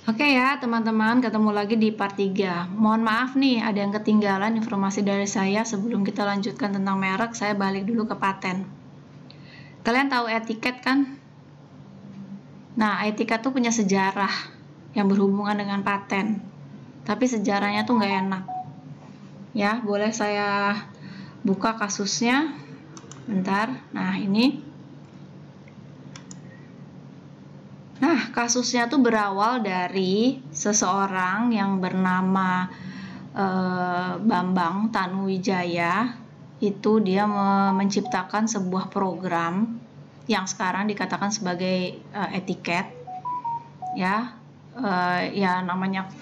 Oke ya teman-teman, ketemu lagi di part 3. Mohon maaf nih, ada yang ketinggalan informasi dari saya. Sebelum kita lanjutkan tentang merek, saya balik dulu ke paten. Kalian tahu etiket kan? Nah, etiket tuh punya sejarah yang berhubungan dengan paten. Tapi sejarahnya tuh nggak enak. Ya, boleh saya buka kasusnya? Bentar. Nah, ini. Nah, kasusnya tuh berawal dari seseorang yang bernama Bambang Tanuwijaya. Itu dia menciptakan sebuah program yang sekarang dikatakan sebagai etiket. Ya, ya namanya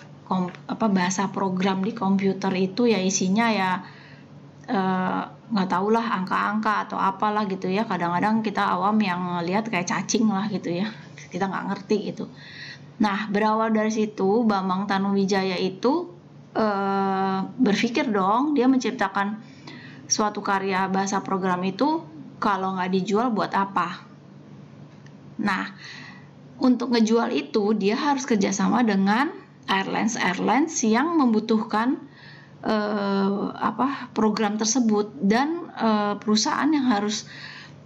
bahasa program di komputer itu ya isinya ya nggak tahulah angka-angka atau apalah gitu ya. Kadang-kadang kita awam yang lihat kayak cacing lah gitu ya, kita nggak ngerti gitu. Nah, berawal dari situ Bambang Tanuwijaya itu berpikir dong, dia menciptakan suatu karya bahasa program itu kalau nggak dijual buat apa. Nah, untuk ngejual itu dia harus kerjasama dengan airlines yang membutuhkan program tersebut, dan perusahaan yang harus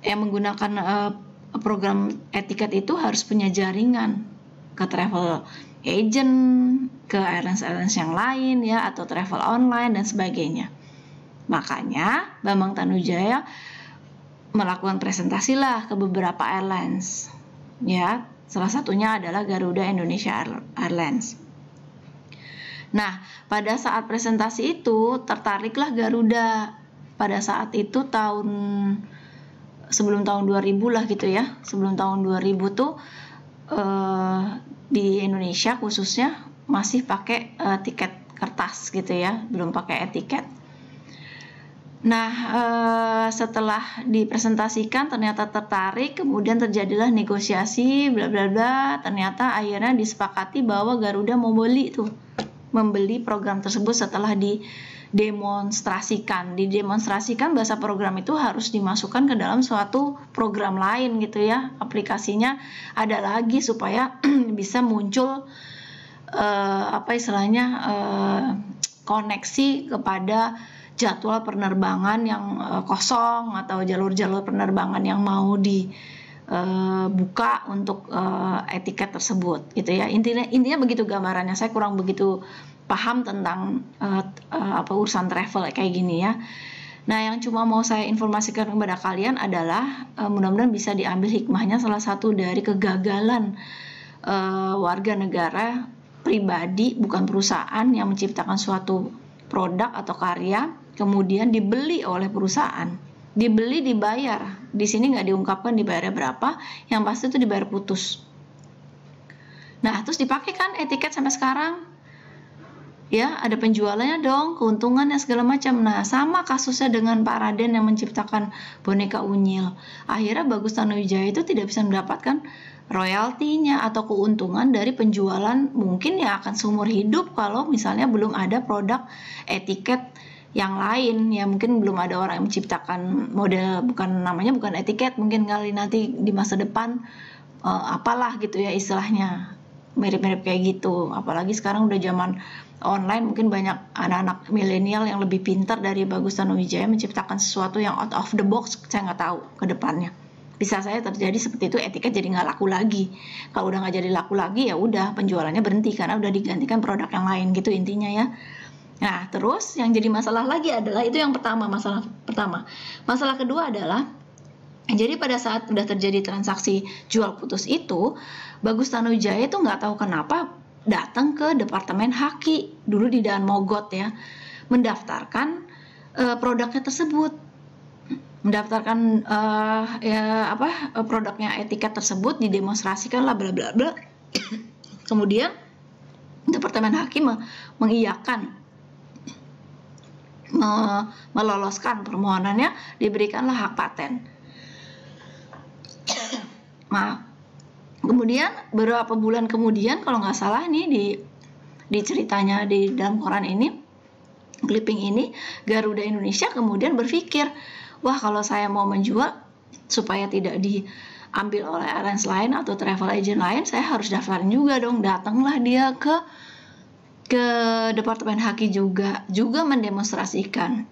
menggunakan program etiket itu harus punya jaringan ke travel agent, ke airlines yang lain ya, atau travel online dan sebagainya. Makanya Bambang Tanuwijaya melakukan presentasi lah ke beberapa airlines ya, salah satunya adalah Garuda Indonesia Airlines. Nah, pada saat presentasi itu tertariklah Garuda. Pada saat itu sebelum tahun 2000 lah gitu ya. Sebelum tahun 2000 tuh di Indonesia khususnya masih pakai tiket kertas gitu ya, belum pakai etiket. Nah, setelah dipresentasikan ternyata tertarik, kemudian terjadilah negosiasi bla bla bla. Ternyata akhirnya disepakati bahwa Garuda mau membeli program tersebut setelah didemonstrasikan. Didemonstrasikan bahasa program itu harus dimasukkan ke dalam suatu program lain gitu ya. Aplikasinya ada lagi supaya bisa muncul koneksi kepada jadwal penerbangan yang kosong atau jalur-jalur penerbangan yang mau buka untuk etiket tersebut gitu ya. Intinya begitu gambarannya. Saya kurang begitu paham tentang urusan travel kayak gini ya. Nah, yang cuma mau saya informasikan kepada kalian adalah mudah-mudahan bisa diambil hikmahnya. Salah satu dari kegagalan warga negara pribadi, bukan perusahaan, yang menciptakan suatu produk atau karya kemudian dibeli oleh perusahaan. Dibeli, dibayar. Di sini nggak diungkapkan dibayarnya berapa, yang pasti itu dibayar putus. Nah, terus dipakai kan etiket sampai sekarang. Ya, ada penjualannya dong, keuntungannya segala macam. Nah, sama kasusnya dengan Pak Raden yang menciptakan boneka unyil. Akhirnya Bagus Tanuwijaya itu tidak bisa mendapatkan royaltinya atau keuntungan dari penjualan, mungkin ya akan seumur hidup kalau misalnya belum ada produk etiket yang lain ya. Mungkin belum ada orang yang menciptakan model, bukan etiket, mungkin kali nanti di masa depan apalah gitu ya istilahnya, mirip-mirip kayak gitu. Apalagi sekarang udah zaman online, mungkin banyak anak-anak milenial yang lebih pintar dari Bagus Tanuwijaya menciptakan sesuatu yang out of the box. Saya nggak tahu ke depannya, bisa saya terjadi seperti itu, etiket jadi nggak laku lagi. Kalau udah nggak jadi laku lagi ya udah penjualannya berhenti karena udah digantikan produk yang lain gitu intinya ya. Nah, terus yang jadi masalah lagi adalah, itu yang pertama, masalah pertama. Masalah kedua adalah, jadi pada saat udah terjadi transaksi jual putus itu, Bagus Tanuwijaya itu nggak tahu kenapa datang ke Departemen Haki dulu di Daan Mogot ya, mendaftarkan produknya tersebut, mendaftarkan produknya etiket tersebut, didemonstrasikan lah bla bla bla. Kemudian Departemen Haki mengiyakan, meloloskan permohonannya, diberikanlah hak paten. Nah, kemudian beberapa bulan kemudian, kalau nggak salah nih di ceritanya di dalam koran ini, clipping ini, Garuda Indonesia kemudian berpikir, wah kalau saya mau menjual supaya tidak ambil oleh airlines lain atau travel agent lain, saya harus daftarin juga dong. Datanglah dia ke Departemen Haki juga mendemonstrasikan.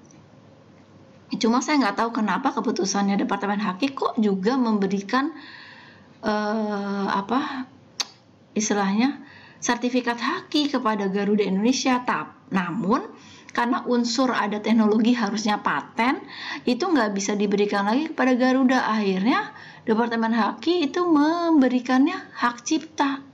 Cuma saya nggak tahu kenapa keputusannya Departemen Haki kok juga memberikan istilahnya sertifikat Haki kepada Garuda Indonesia. Namun karena unsur ada teknologi harusnya paten, itu nggak bisa diberikan lagi kepada Garuda. Akhirnya Departemen Haki itu memberikannya hak cipta.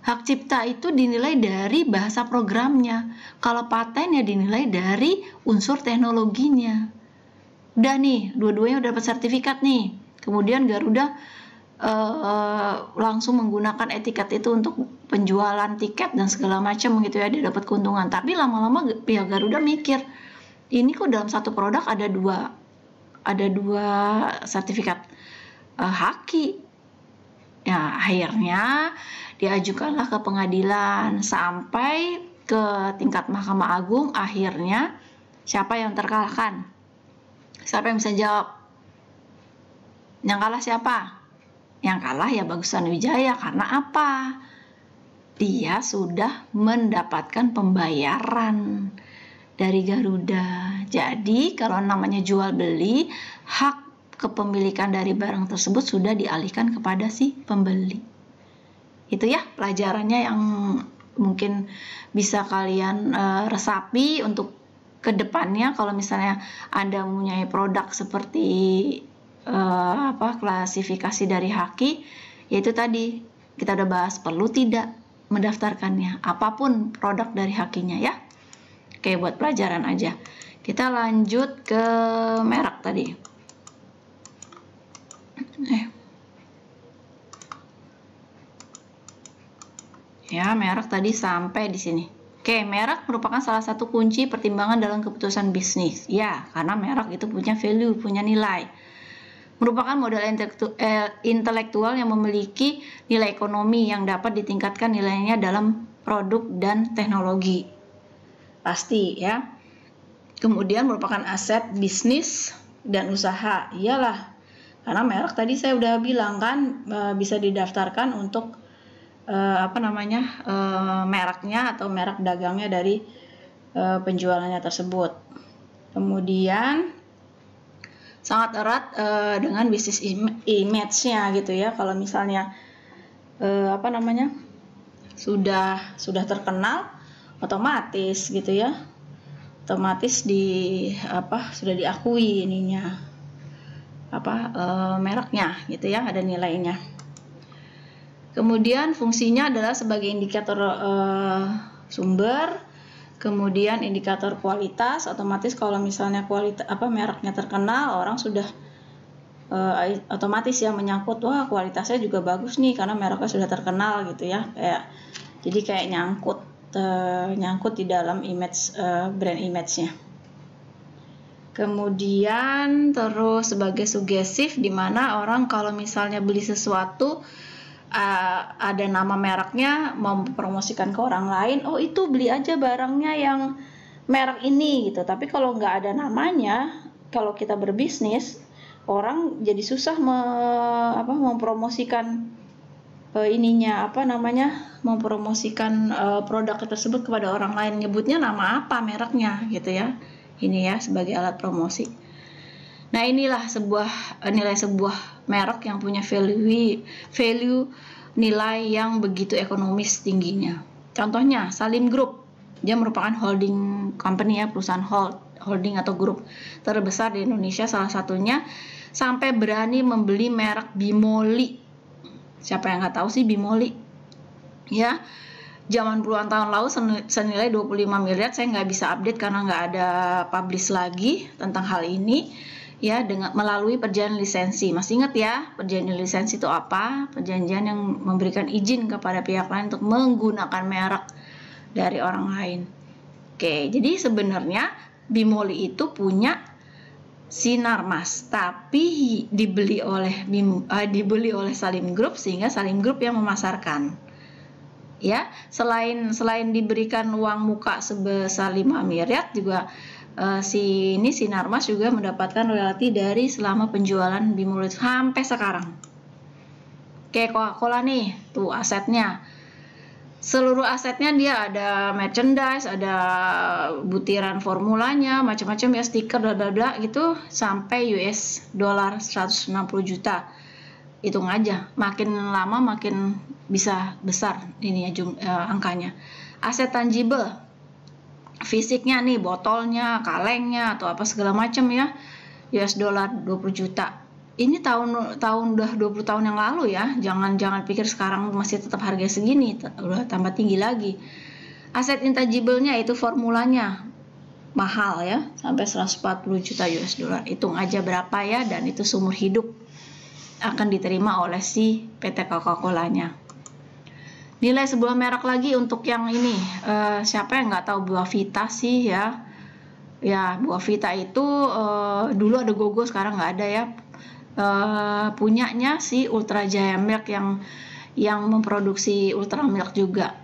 Hak cipta itu dinilai dari bahasa programnya. Kalau paten ya dinilai dari unsur teknologinya. Udah nih, dua-duanya udah dapat sertifikat nih. Kemudian Garuda langsung menggunakan etiket itu untuk penjualan tiket dan segala macam gitu ya, dia dapat keuntungan. Tapi lama-lama pihak Garuda mikir, ini kok dalam satu produk ada dua sertifikat Haki. Ya, akhirnya diajukanlah ke pengadilan sampai ke tingkat Mahkamah Agung. Akhirnya siapa yang terkalahkan? Siapa yang bisa jawab? Yang kalah siapa? Yang kalah ya Bagusan Wijaya. Karena apa? Dia sudah mendapatkan pembayaran dari Garuda. Jadi kalau namanya jual beli, hak kepemilikan dari barang tersebut sudah dialihkan kepada si pembeli. Itu ya pelajarannya yang mungkin bisa kalian resapi untuk kedepannya. Kalau misalnya Anda mempunyai produk seperti klasifikasi dari Haki, yaitu tadi kita udah bahas, perlu tidak mendaftarkannya apapun produk dari Hakinya ya. Oke, buat pelajaran aja. Kita lanjut ke merek tadi. Ya, merek tadi sampai di sini. Oke, merek merupakan salah satu kunci pertimbangan dalam keputusan bisnis. Ya, karena merek itu punya value, punya nilai. Merupakan modal intelektual yang memiliki nilai ekonomi yang dapat ditingkatkan nilainya dalam produk dan teknologi. Pasti ya. Kemudian merupakan aset bisnis dan usaha. Iyalah. Karena merek tadi saya udah bilang kan bisa didaftarkan untuk mereknya atau merek dagangnya dari penjualannya tersebut. Kemudian sangat erat dengan bisnis image-nya gitu ya. Kalau misalnya sudah terkenal, otomatis gitu ya, otomatis sudah diakui ininya mereknya gitu ya, ada nilainya. Kemudian fungsinya adalah sebagai indikator sumber. Kemudian indikator kualitas, otomatis kalau misalnya mereknya terkenal, orang sudah otomatis ya menyangkut, wah kualitasnya juga bagus nih karena mereknya sudah terkenal gitu ya. Jadi kayak nyangkut di dalam image brand image-nya. Kemudian terus sebagai sugesif, di mana orang kalau misalnya beli sesuatu ada nama mereknya, mau mempromosikan ke orang lain, oh itu beli aja barangnya yang merek ini gitu. Tapi kalau nggak ada namanya, kalau kita berbisnis, orang jadi susah mempromosikan mempromosikan produk tersebut kepada orang lain. Nyebutnya nama apa mereknya gitu ya. Ini ya sebagai alat promosi. Nah, inilah nilai sebuah merek yang punya value nilai yang begitu ekonomis tingginya. Contohnya Salim Group, dia merupakan holding company ya, perusahaan holding atau grup terbesar di Indonesia salah satunya, sampai berani membeli merek Bimoli. Siapa yang nggak tahu sih Bimoli? Ya, zaman puluhan tahun lalu senilai 25 miliar. Saya nggak bisa update karena nggak ada publish lagi tentang hal ini. Ya, melalui perjanjian lisensi. Masih ingat ya, perjanjian lisensi itu apa? Perjanjian yang memberikan izin kepada pihak lain untuk menggunakan merek dari orang lain. Oke, jadi sebenarnya Bimoli itu punya Sinarmas, tapi dibeli oleh Salim Group, sehingga Salim Group yang memasarkan. Ya, selain diberikan uang muka sebesar 5 miliar, juga si Sinarmas juga mendapatkan royalti dari selama penjualan Bimolo sampai sekarang. Kayak Coca-Cola nih, tuh asetnya. Seluruh asetnya dia ada merchandise, ada butiran formulanya, macam-macam ya, stiker, bla bla bla gitu, sampai US dollar 160 juta. Hitung aja, makin lama makin bisa besar ini ya angkanya. Aset tangible, fisiknya nih, botolnya, kalengnya atau apa segala macam ya, US dollar 20 juta. Ini tahun udah 20 tahun yang lalu ya, jangan pikir sekarang masih tetap harga segini, udah tambah tinggi lagi. Aset intangible-nya itu formulanya mahal ya, sampai 140 juta US dollar. Hitung aja berapa ya, dan itu seumur hidup akan diterima oleh si PT Coca-Colanya. Nilai sebuah merek lagi untuk yang ini, siapa yang nggak tahu Buah Vita sih ya? Ya, Buah Vita itu dulu ada Gogo, sekarang nggak ada ya. Punyanya si Ultra Jaya Milk yang memproduksi Ultra Milk juga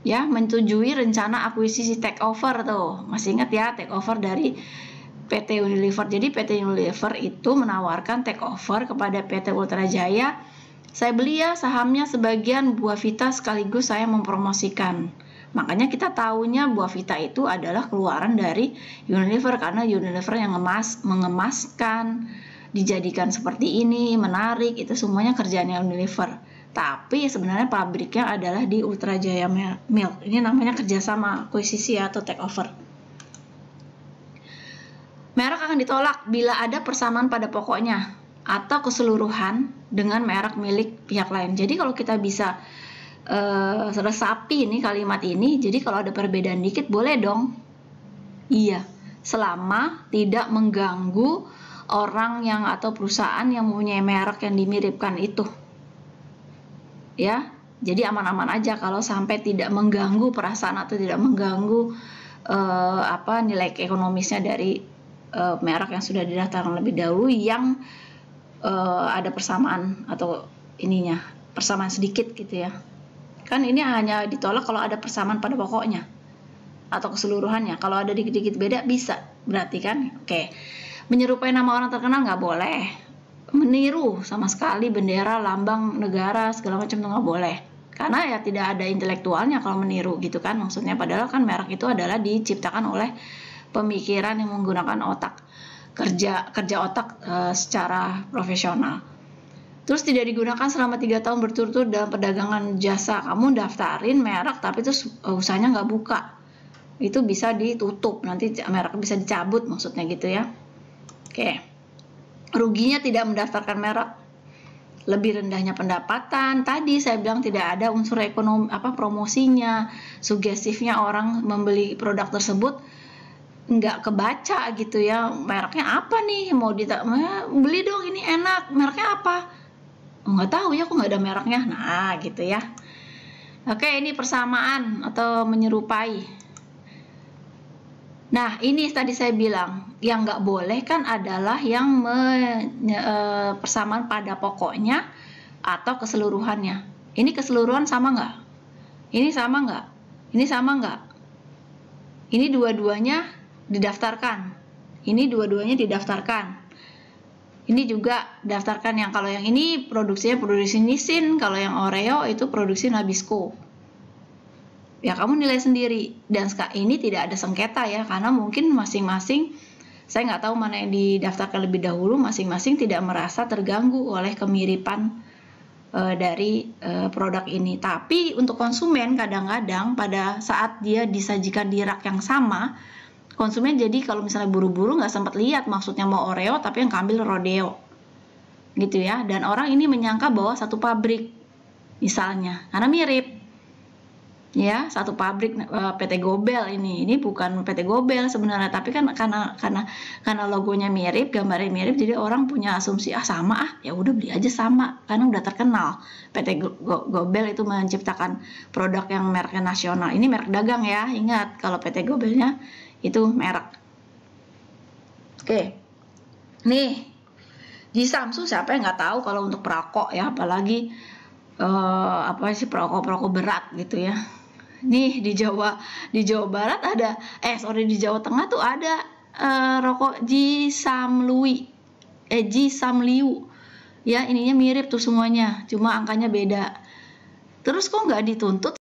ya, menyetujui rencana akuisisi takeover tuh, masih ingat ya, takeover dari PT Unilever. Jadi PT Unilever itu menawarkan takeover kepada PT Ultra Jaya, saya beli ya sahamnya sebagian Buah Vita sekaligus saya mempromosikan. Makanya kita tahunya Buah Vita itu adalah keluaran dari Unilever, karena Unilever yang mengemaskan, dijadikan seperti ini, menarik, itu semuanya kerjaannya Unilever. Tapi sebenarnya pabriknya adalah di Ultra Jaya Milk. Ini namanya kerjasama akuisisi atau takeover. Merek akan ditolak bila ada persamaan pada pokoknya atau keseluruhan dengan merek milik pihak lain. Jadi kalau kita bisa resapi ini kalimat ini, jadi kalau ada perbedaan dikit boleh dong. Iya, selama tidak mengganggu orang yang atau perusahaan yang mempunyai merek yang dimiripkan itu ya, jadi aman-aman aja kalau sampai tidak mengganggu perasaan atau tidak mengganggu nilai ekonomisnya dari merek yang sudah didaftarkan lebih dahulu, yang ada persamaan atau ininya, persamaan sedikit gitu ya. Kan ini hanya ditolak kalau ada persamaan pada pokoknya atau keseluruhannya. Kalau ada dikit-dikit beda bisa, berarti kan oke. Menyerupai nama orang terkenal nggak boleh. Meniru sama sekali bendera, lambang negara, segala macam itu nggak boleh. Karena ya tidak ada intelektualnya kalau meniru gitu kan. Maksudnya padahal kan merek itu adalah diciptakan oleh pemikiran yang menggunakan otak, kerja otak secara profesional. Terus tidak digunakan selama 3 tahun berturut-turut dalam perdagangan jasa. Kamu daftarin merek tapi terus usahanya nggak buka. Itu bisa ditutup, nanti merek bisa dicabut maksudnya gitu ya. Oke, ruginya tidak mendaftarkan merek, lebih rendahnya pendapatan. Tadi saya bilang tidak ada unsur ekonomi promosinya, sugestifnya orang membeli produk tersebut nggak kebaca gitu ya. Mereknya apa nih, mau beli dong ini enak, mereknya apa? Nggak tahu ya, kok nggak ada mereknya. Nah gitu ya. Oke, ini persamaan atau menyerupai. Nah, ini tadi saya bilang, yang nggak boleh kan adalah yang persamaan pada pokoknya atau keseluruhannya. Ini keseluruhan sama nggak? Ini sama nggak? Ini sama nggak? Ini dua-duanya didaftarkan. Ini dua-duanya didaftarkan. Ini juga daftarkan, yang kalau yang ini produksi Nissin, kalau yang Oreo itu produksi Nabisco. Ya kamu nilai sendiri, dan ini tidak ada sengketa ya, karena mungkin masing-masing, saya nggak tahu mana yang didaftarkan lebih dahulu, masing-masing tidak merasa terganggu oleh kemiripan dari produk ini. Tapi untuk konsumen kadang-kadang pada saat dia disajikan di rak yang sama, konsumen jadi kalau misalnya buru-buru nggak sempat lihat maksudnya mau Oreo tapi yang ambil Rodeo gitu ya, dan orang ini menyangka bahwa satu pabrik misalnya karena mirip ya, satu pabrik PT Gobel ini bukan PT Gobel sebenarnya, tapi kan karena logonya mirip, gambarnya mirip, jadi orang punya asumsi sama ya udah beli aja sama karena udah terkenal. PT Gobel itu menciptakan produk yang mereknya nasional, ini merek dagang ya, ingat kalau PT Gobelnya itu merek. Oke, nih di Samsung siapa yang nggak tahu kalau untuk perokok ya, apalagi perokok berat gitu ya. Nih di Jawa Barat ada, di Jawa Tengah tuh ada rokok Ji Sam Liu. Ya, ininya mirip tuh semuanya, cuma angkanya beda. Terus kok nggak dituntut